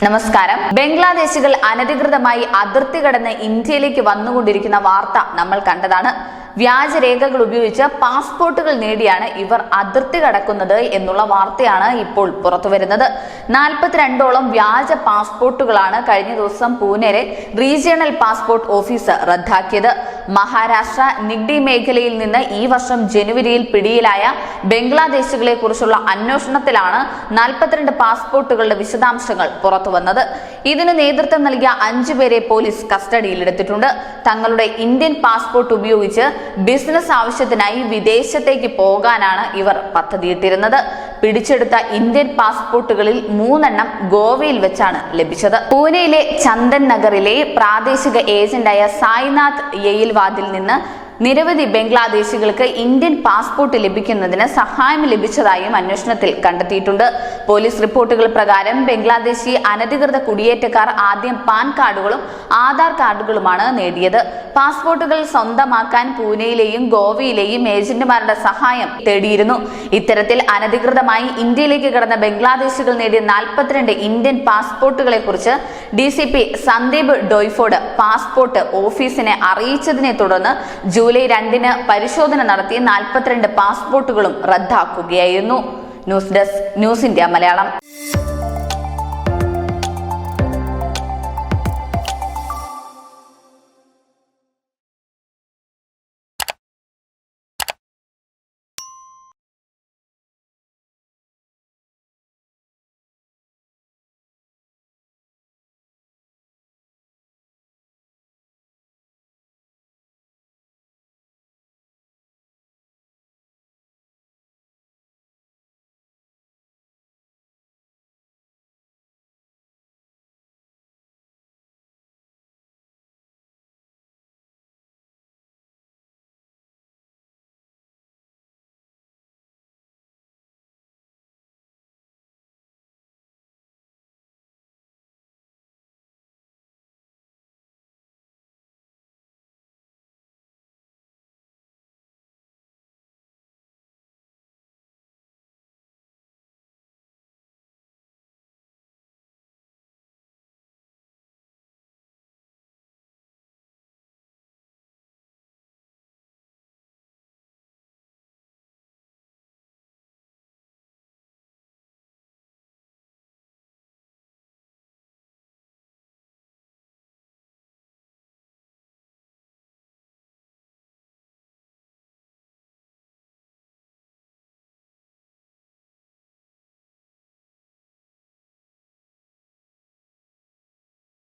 നമസ്കാരം. ബംഗ്ലാദേശികൾ അനധികൃതമായി അതിർത്തി കടന്ന് ഇന്ത്യയിലേക്ക് വന്നുകൊണ്ടിരിക്കുന്ന വാർത്ത നമ്മൾ കണ്ടതാണ്. വ്യാജരേഖകൾ ഉപയോഗിച്ച് പാസ്പോർട്ടുകൾ നേടിയാണ് ഇവർ അതിർത്തി കടക്കുന്നത് എന്നുള്ള വാർത്തയാണ് ഇപ്പോൾ പുറത്തുവരുന്നത്. 42ഓളം വ്യാജ പാസ്പോർട്ടുകളാണ് കഴിഞ്ഞ ദിവസം പൂനെയിലെ റീജിയണൽ പാസ്പോർട്ട് ഓഫീസ് റദ്ദാക്കിയത്. മഹാരാഷ്ട്ര നിഗ്ഡി മേഖലയിൽ നിന്ന് ഈ വർഷം ജനുവരിയിൽ പിടിയിലായ ബംഗ്ലാദേശികളെ കുറിച്ചുള്ള അന്വേഷണത്തിലാണ് 42 പാസ്പോർട്ടുകളുടെ വിശദാംശങ്ങൾ പുറത്തുവന്നത്. ഇതിന് നേതൃത്വം നൽകിയ 5 പേരെ പോലീസ് കസ്റ്റഡിയിലെടുത്തിട്ടുണ്ട്. തങ്ങളുടെ ഇന്ത്യൻ പാസ്പോർട്ട് ഉപയോഗിച്ച് ബിസിനസ് ആവശ്യത്തിനായി വിദേശത്തേക്ക് പോകാനാണ് ഇവർ പദ്ധതിയിട്ടിരുന്നത്. പിടിച്ചെടുത്ത ഇന്ത്യൻ പാസ്പോർട്ടുകളിൽ 3 എണ്ണം ഗോവയിൽ വെച്ചാണ് ലഭിച്ചത്. പൂനെയിലെ ചന്ദൻ നഗറിലെ പ്രാദേശിക ഏജന്റായ സായിനാഥ് യെയിൽവാദിൽ നിന്ന് നിരവധി ബംഗ്ലാദേശികൾക്ക് ഇന്ത്യൻ പാസ്പോർട്ട് ലഭിക്കുന്നതിന് സഹായം ലഭിച്ചതായും അന്വേഷണത്തിൽ കണ്ടെത്തിയിട്ടുണ്ട്. പോലീസ് റിപ്പോർട്ടുകൾ പ്രകാരം ബംഗ്ലാദേശി അനധികൃത കുടിയേറ്റക്കാർ ആദ്യം പാൻ കാർഡുകളും ആധാർ കാർഡുകളുമാണ് നേടിയത്. പാസ്പോർട്ടുകൾ സ്വന്തമാക്കാൻ പൂനെയിലെയും ഗോവയിലെയും ഏജന്റുമാരുടെ സഹായം തേടിയിരുന്നു. ഇത്തരത്തിൽ അനധികൃതമായി ഇന്ത്യയിലേക്ക് കടന്ന ബംഗ്ലാദേശികൾ നേടിയ 42 ഇന്ത്യൻ പാസ്പോർട്ടുകളെ കുറിച്ച് DCP സന്ദീപ് ഡോയ്ഫോർഡ് പാസ്പോർട്ട് ഓഫീസിനെ അറിയിച്ചതിനെ തുടർന്ന് ജൂലൈ 2-ന് പരിശോധന നടത്തി 42 പാസ്പോർട്ടുകളും റദ്ദാക്കുകയായിരുന്നു. News desk, news India Malayalam.